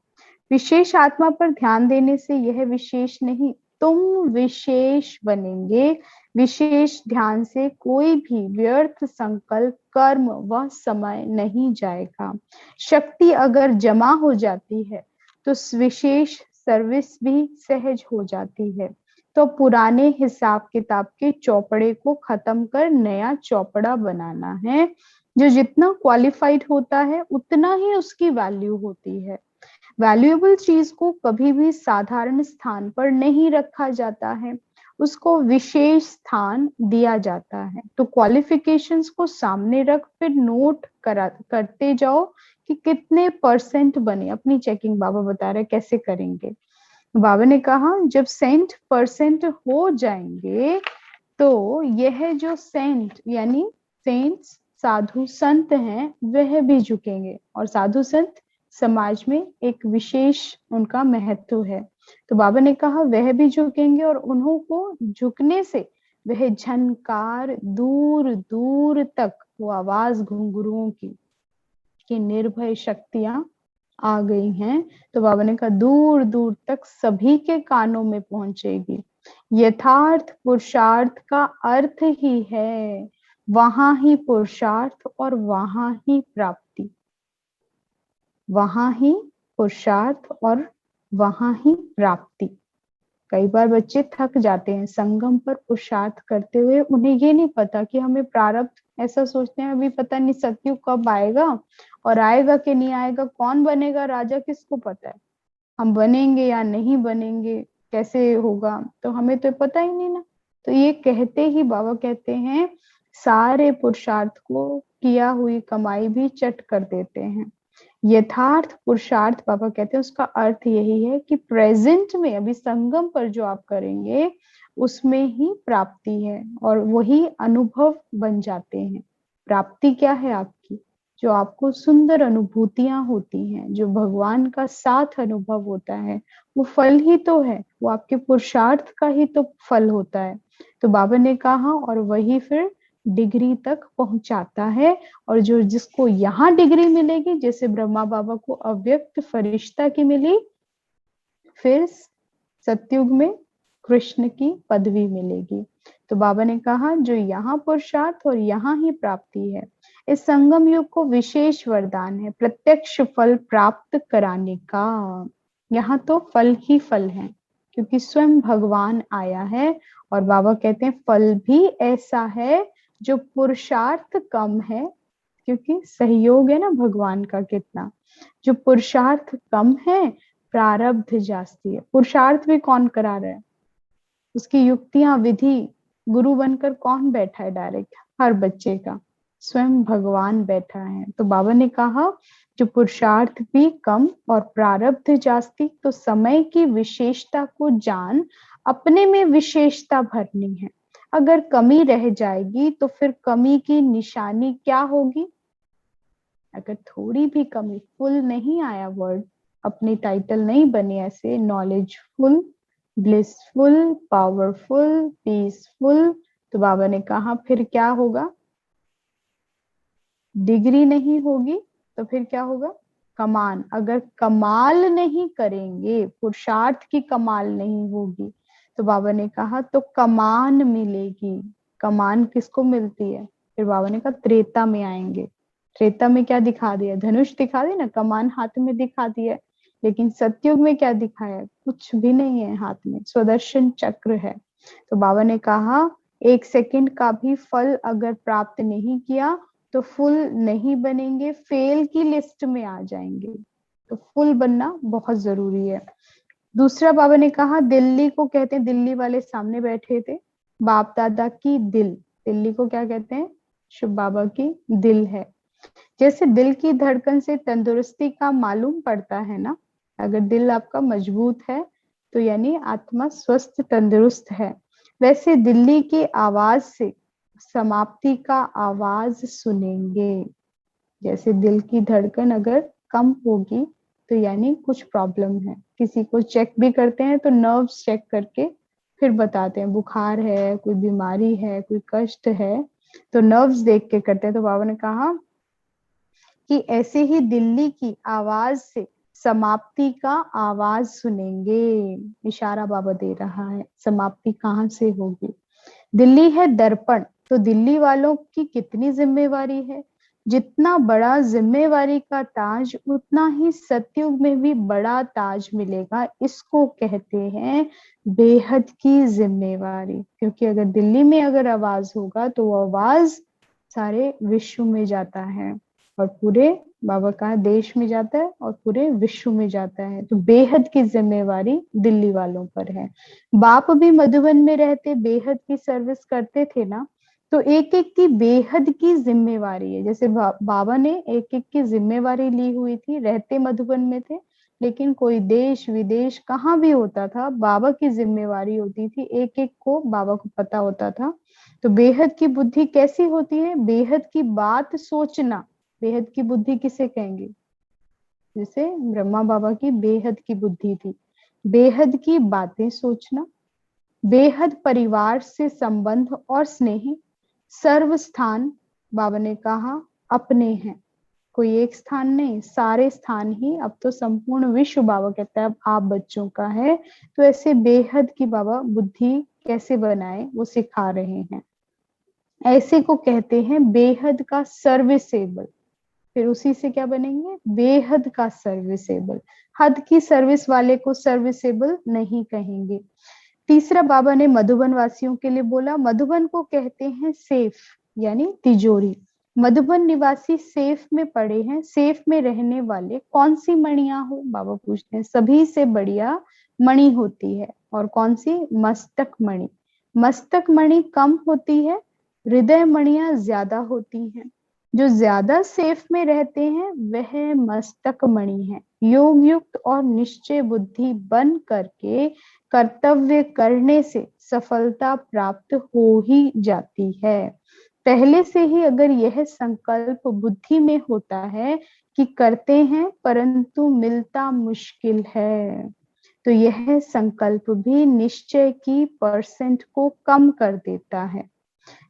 विशेष आत्मा पर ध्यान देने से यह विशेष नहीं, तुम विशेष बनेंगे। विशेष ध्यान से कोई भी व्यर्थ संकल्प, कर्म व समय नहीं जाएगा। शक्ति अगर जमा हो जाती है तो विशेष सर्विस भी सहज हो जाती है। तो पुराने हिसाब किताब के चौपड़े को खत्म कर नया चौपड़ा बनाना है। जो जितना क्वालिफाइड होता है उतना ही उसकी वैल्यू होती है। वैल्यूएबल चीज को कभी भी साधारण स्थान पर नहीं रखा जाता है, उसको विशेष स्थान दिया जाता है। तो क्वालिफिकेशंस को सामने रख फिर नोट करते जाओ कि कितने परसेंट बने। अपनी चेकिंग बाबा बता रहे कैसे करेंगे। बाबा ने कहा जब 100% हो जाएंगे तो यह जो सेंट यानी सेंट्स साधु संत हैं वह भी झुकेंगे, और साधु संत समाज में एक विशेष उनका महत्व है। तो बाबा ने कहा वह भी झुकेंगे, और उन्हों को झुकने से वह झनकार दूर दूर तक वो आवाज घुंघरुओं की कि निर्भय शक्तियां आ गई हैं, तो बाबा ने कहा दूर दूर तक सभी के कानों में पहुंचेगी। यथार्थ पुरुषार्थ का अर्थ ही है वहां ही पुरुषार्थ और वहां ही प्राप्ति, वहां ही पुरुषार्थ और वहां ही प्राप्ति। कई बार बच्चे थक जाते हैं संगम पर पुरुषार्थ करते हुए, उन्हें ये नहीं पता कि हमें प्रारब्ध, ऐसा सोचते हैं अभी पता नहीं सतयुग कब आएगा, और आएगा कि नहीं आएगा, कौन बनेगा राजा किसको पता है, हम बनेंगे या नहीं बनेंगे, कैसे होगा, तो हमें तो पता ही नहीं ना। तो ये कहते ही बाबा कहते हैं सारे पुरुषार्थ को किया हुई कमाई भी चट कर देते हैं। यथार्थ पुरुषार्थ बाबा कहते हैं उसका अर्थ यही है कि प्रेजेंट में अभी संगम पर जो आप करेंगे उसमें ही प्राप्ति है, और वही अनुभव बन जाते हैं। प्राप्ति क्या है आपकी, जो आपको सुंदर अनुभूतियां होती हैं, जो भगवान का साथ अनुभव होता है, वो फल ही तो है, वो आपके पुरुषार्थ का ही तो फल होता है। तो बाबा ने कहा और वही फिर डिग्री तक पहुंचाता है। और जो जिसको यहाँ डिग्री मिलेगी, जैसे ब्रह्मा बाबा को अव्यक्त फरिश्ता की मिली, फिर सतयुग में कृष्ण की पदवी मिलेगी। तो बाबा ने कहा जो यहाँ पुरुषार्थ और यहाँ ही प्राप्ति है, इस संगम युग को विशेष वरदान है प्रत्यक्ष फल प्राप्त कराने का। यहाँ तो फल ही फल है, क्योंकि स्वयं भगवान आया है। और बाबा कहते हैं फल भी ऐसा है जो पुरुषार्थ कम है, क्योंकि सहयोग है ना भगवान का कितना, जो पुरुषार्थ कम है प्रारब्ध जास्ती है। पुरुषार्थ भी कौन करा रहा है, उसकी युक्तियां विधि गुरु बनकर कौन बैठा है डायरेक्ट, हर बच्चे का स्वयं भगवान बैठा है। तो बाबा ने कहा जो पुरुषार्थ भी कम और प्रारब्ध जास्ती, तो समय की विशेषता को जान अपने में विशेषता भरनी है। अगर कमी रह जाएगी तो फिर कमी की निशानी क्या होगी, अगर थोड़ी भी कमी, फुल नहीं आया वर्ड, अपनी टाइटल नहीं बनी ऐसे, नॉलेजफुल, ब्लिसफुल, पावरफुल, पीसफुल, तो बाबा ने कहा फिर क्या होगा, डिग्री नहीं होगी तो फिर क्या होगा, कमान। अगर कमाल नहीं करेंगे, पुरुषार्थ की कमाल नहीं होगी, तो बाबा ने कहा तो कमान मिलेगी। कमान किसको मिलती है, फिर बाबा ने कहा त्रेता में आएंगे। त्रेता में क्या दिखा दिया, धनुष दिखा दी ना, कमान हाथ में दिखा दिया। लेकिन सतयुग में क्या दिखाया, कुछ भी नहीं है हाथ में, स्वदर्शन चक्र है। तो बाबा ने कहा एक सेकंड का भी फल अगर प्राप्त नहीं किया तो फुल नहीं बनेंगे, फेल की लिस्ट में आ जाएंगे। तो फुल बनना बहुत जरूरी है। दूसरा बाबा ने कहा दिल्ली को कहते हैं, दिल्ली वाले सामने बैठे थे, बाप दादा की दिल, दिल्ली को क्या कहते हैं, शिव बाबा की दिल है। जैसे दिल की धड़कन से तंदुरुस्ती का मालूम पड़ता है ना, अगर दिल आपका मजबूत है तो यानी आत्मा स्वस्थ तंदुरुस्त है। वैसे दिल्ली की आवाज से समाप्ति का आवाज सुनेंगे। जैसे दिल की धड़कन अगर कम होगी तो यानी कुछ प्रॉब्लम है। किसी को चेक भी करते हैं तो नर्व्स चेक करके फिर बताते हैं बुखार है, कोई बीमारी है, कोई कष्ट है, तो नर्व्स देख के करते हैं। तो बाबा ने कहा कि ऐसे ही दिल्ली की आवाज से समाप्ति का आवाज सुनेंगे। इशारा बाबा दे रहा है समाप्ति कहाँ से होगी। दिल्ली है दर्पण, तो दिल्ली वालों की कितनी जिम्मेवारी है, जितना बड़ा जिम्मेवारी का ताज उतना ही सतयुग में भी बड़ा ताज मिलेगा। इसको कहते हैं बेहद की जिम्मेवारी, क्योंकि अगर दिल्ली में अगर आवाज होगा तो वो आवाज सारे विश्व में जाता है, और पूरे बाबा का देश में जाता है और पूरे विश्व में जाता है। तो बेहद की जिम्मेवारी दिल्ली वालों पर है। बाप भी मधुबन में रहते बेहद की सर्विस करते थे ना, तो एक एक की बेहद की जिम्मेवारी है। जैसे बाबा ने एक एक की जिम्मेवारी ली हुई थी, रहते मधुबन में थे, लेकिन कोई देश विदेश कहाँ भी होता था बाबा की जिम्मेवारी होती थी, एक एक को बाबा को पता होता था। तो बेहद की बुद्धि कैसी होती है, बेहद की बात सोचना। बेहद की बुद्धि किसे कहेंगे, जैसे ब्रह्मा बाबा की बेहद की बुद्धि थी, बेहद की बातें सोचना, बेहद परिवार से संबंध और स्नेह, सर्व स्थान बाबा ने कहा अपने हैं। कोई एक स्थान नहीं, सारे स्थान ही, अब तो संपूर्ण विश्व बाबा कहता है अब आप बच्चों का है। तो ऐसे बेहद की बाबा बुद्धि कैसे बनाए वो सिखा रहे हैं। ऐसे को कहते हैं बेहद का सर्विसेबल। फिर उसी से क्या बनेंगे, बेहद का सर्विसेबल। हद की सर्विस वाले को सर्विसेबल नहीं कहेंगे। तीसरा बाबा ने मधुबन वासियों के लिए बोला, मधुबन को कहते हैं सेफ, यानी तिजोरी। मधुबन निवासी सेफ में पड़े हैं। सेफ में रहने वाले कौन सी मणियां हो, बाबा पूछते हैं। सभी से बढ़िया मणि होती है, और कौन सी, मस्तक मणि। मस्तक मणि कम होती है, हृदय मणियां ज्यादा होती हैं। जो ज्यादा सेफ में रहते हैं वह मस्तक मणि है। योग युक्त और निश्चय बुद्धि बन करके कर्तव्य करने से सफलता प्राप्त हो ही जाती है। पहले से ही अगर यह संकल्प बुद्धि में होता है कि करते हैं परंतु मिलता मुश्किल है, तो यह संकल्प भी निश्चय की परसेंट को कम कर देता है।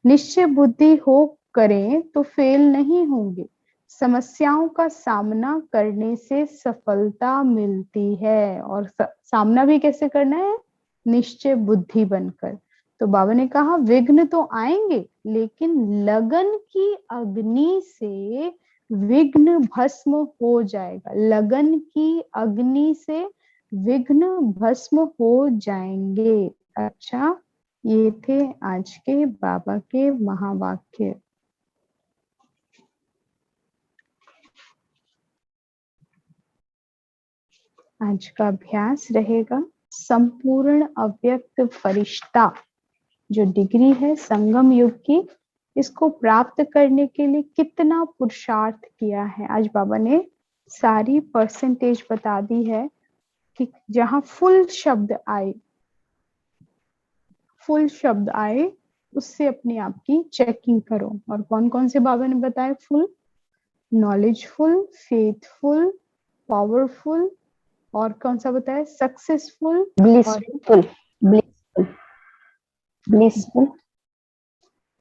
निश्चय बुद्धि हो करें तो फेल नहीं होंगे। समस्याओं का सामना करने से सफलता मिलती है, और सामना भी कैसे करना है, निश्चय बुद्धि बनकर। तो बाबा ने कहा विघ्न तो आएंगे, लेकिन लगन की अग्नि से विघ्न भस्म हो जाएगा। लगन की अग्नि से विघ्न भस्म हो जाएंगे। अच्छा, ये थे आज के बाबा के महावाक्य। आज का अभ्यास रहेगा, संपूर्ण अव्यक्त फरिश्ता जो डिग्री है संगम युग की, इसको प्राप्त करने के लिए कितना पुरुषार्थ किया है। आज बाबा ने सारी परसेंटेज बता दी है कि जहां फुल शब्द आए उससे अपने आप की चेकिंग करो। और कौन कौन से बाबा ने बताए फुल, नॉलेजफुल, फेथफुल, पावरफुल, और कौन सा बताया, successful, blissful, blissful, blissful,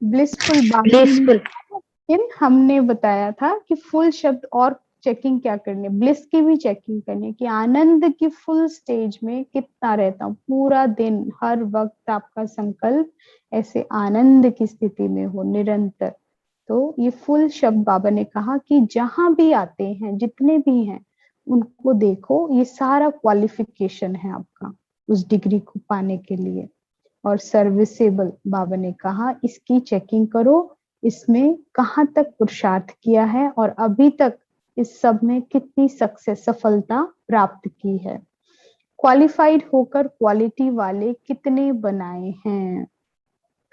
blissful blissful. लेकिन हमने बताया था कि फुल शब्द और चेकिंग क्या करनी है, ब्लिस की भी चेकिंग करनी है कि आनंद की फुल स्टेज में कितना रहता हूँ। पूरा दिन हर वक्त आपका संकल्प ऐसे आनंद की स्थिति में हो निरंतर। तो ये फुल शब्द बाबा ने कहा कि जहां भी आते हैं, जितने भी हैं, उनको देखो, ये सारा क्वालिफिकेशन है आपका उस डिग्री को पाने के लिए। और सर्विसेबल बाबा ने कहा इसकी चेकिंग करो, इसमें कहाँ तक पुरुषार्थ किया है और अभी तक इस सब में कितनी सफलता प्राप्त की है। क्वालिफाइड होकर क्वालिटी वाले कितने बनाए हैं।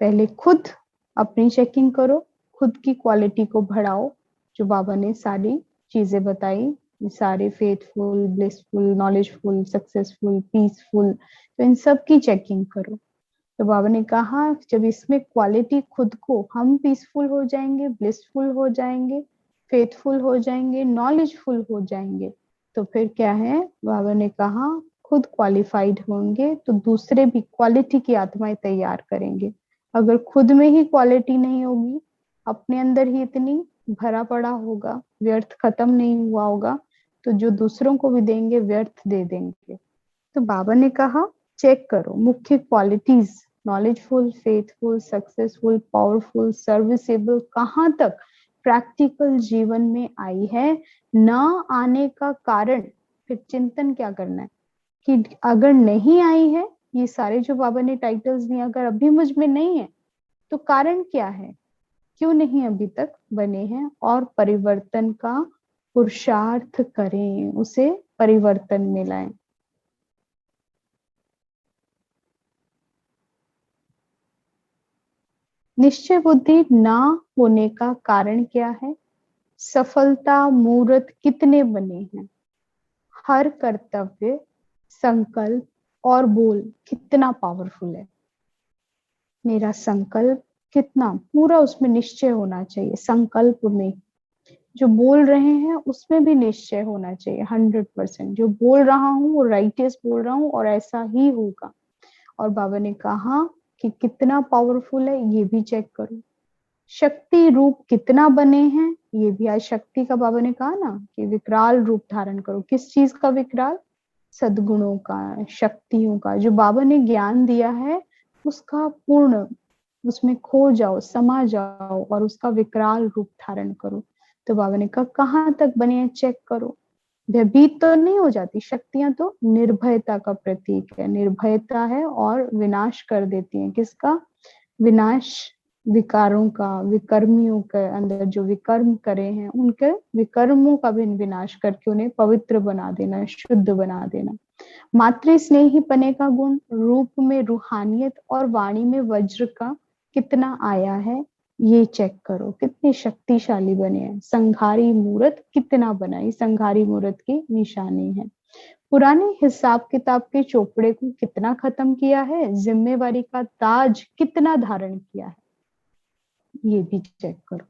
पहले खुद अपनी चेकिंग करो, खुद की क्वालिटी को बढ़ाओ। जो बाबा ने सारी चीजें बताई, सारे faithful, blissful, knowledgeful, successful, peaceful, तो इन सब की चेकिंग करो। तो बाबा ने कहा जब इसमें क्वालिटी खुद को, हम पीसफुल हो जाएंगे, ब्लिसफुल हो जाएंगे, फेथफुल हो जाएंगे, नॉलेजफुल हो जाएंगे, तो फिर क्या है, बाबा ने कहा खुद क्वालिफाइड होंगे तो दूसरे भी क्वालिटी की आत्माएं तैयार करेंगे। अगर खुद में ही क्वालिटी नहीं होगी, अपने अंदर ही इतनी भरा पड़ा होगा, व्यर्थ खत्म नहीं हुआ होगा, तो जो दूसरों को भी देंगे व्यर्थ दे देंगे। तो बाबा ने कहा चेक करो मुख्य qualities, knowledgeful, faithful, successful, powerful, serviceable कहाँ तक प्रैक्टिकल जीवन में आई है। ना आने का कारण, फिर चिंतन क्या करना है कि अगर नहीं आई है, ये सारे जो बाबा ने टाइटल्स दिए अगर अभी मुझ में नहीं है, तो कारण क्या है, क्यों नहीं अभी तक बने हैं, और परिवर्तन का पुरुषार्थ करें, उसे परिवर्तन में लाएं। निश्चय बुद्धि ना होने का कारण क्या है, सफलता मूर्त कितने बने हैं, हर कर्तव्य, संकल्प और बोल कितना पावरफुल है। मेरा संकल्प कितना पूरा, उसमें निश्चय होना चाहिए। संकल्प में जो बोल रहे हैं उसमें भी निश्चय होना चाहिए 100%। जो बोल रहा हूँ वो राइटियस बोल रहा हूँ और ऐसा ही होगा। और बाबा ने कहा कि कितना पावरफुल है ये भी चेक करो। शक्ति रूप कितना बने हैं, ये भी आज शक्ति का बाबा ने कहा ना कि विकराल रूप धारण करो। किस चीज का विकराल? सद्गुणों का, शक्तियों का। जो बाबा ने ज्ञान दिया है उसका पूर्ण, उसमें खो जाओ, समा जाओ और उसका विकराल रूप धारण करो। तो बाबा ने कहा कहाँ तक बने हैं चेक करो। भयभीत तो नहीं हो जाती, शक्तियां तो निर्भयता का प्रतीक है, निर्भयता है और विनाश कर देती हैं। किसका विनाश? विकारों का, विकर्मियों के अंदर जो विकर्म करे हैं उनके विकर्मों का भी विनाश करके उन्हें पवित्र बना देना, शुद्ध बना देना। मातृ स्नेही पने का गुण, रूप में रूहानियत और वाणी में वज्र का कितना आया है, ये चेक करो। कितने शक्तिशाली बने हैं। संघारी मूर्त कितना बना, ये संघारी मूर्त की निशानी है। पुराने हिसाब किताब के चोपड़े को कितना खत्म किया है, जिम्मेवारी का ताज कितना धारण किया है, ये भी चेक करो।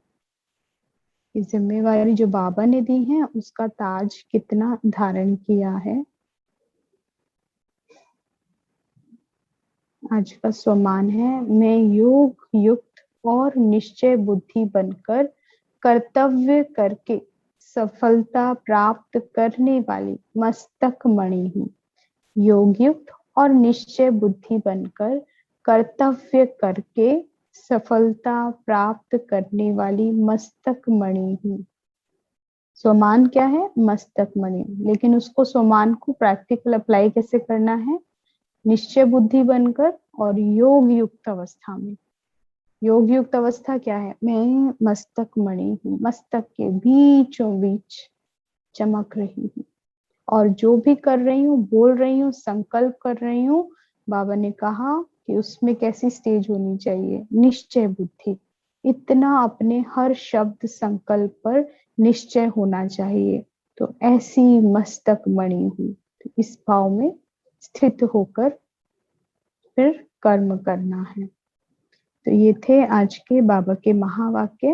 ये जिम्मेवारी जो बाबा ने दी है उसका ताज कितना धारण किया है। आज का स्वमान है, मैं योग युक्त और निश्चय बुद्धि बनकर कर्तव्य करके सफलता प्राप्त करने वाली मस्तक मणि हूँ। योग युक्त और निश्चय बुद्धि बनकर कर्तव्य करके सफलता प्राप्त करने वाली मस्तक मणि हूँ। स्वमान क्या है? मस्तक मणि। लेकिन उसको स्वमान को प्रैक्टिकल अप्लाई कैसे करना है? निश्चय बुद्धि बनकर और योग युक्त अवस्था में। योग युक्त अवस्था क्या है? मैं मस्तक मणि हूँ, मस्तक के बीचों बीच चमक रही हूँ और जो भी कर रही हूँ, बोल रही हूँ, संकल्प कर रही हूँ, बाबा ने कहा कि उसमें कैसी स्टेज होनी चाहिए? निश्चय बुद्धि। इतना अपने हर शब्द संकल्प पर निश्चय होना चाहिए। तो ऐसी मस्तक मणि हूँ। तो इस भाव में स्थित होकर फिर कर्म करना है। तो ये थे आज के बाबा के महावाक्य।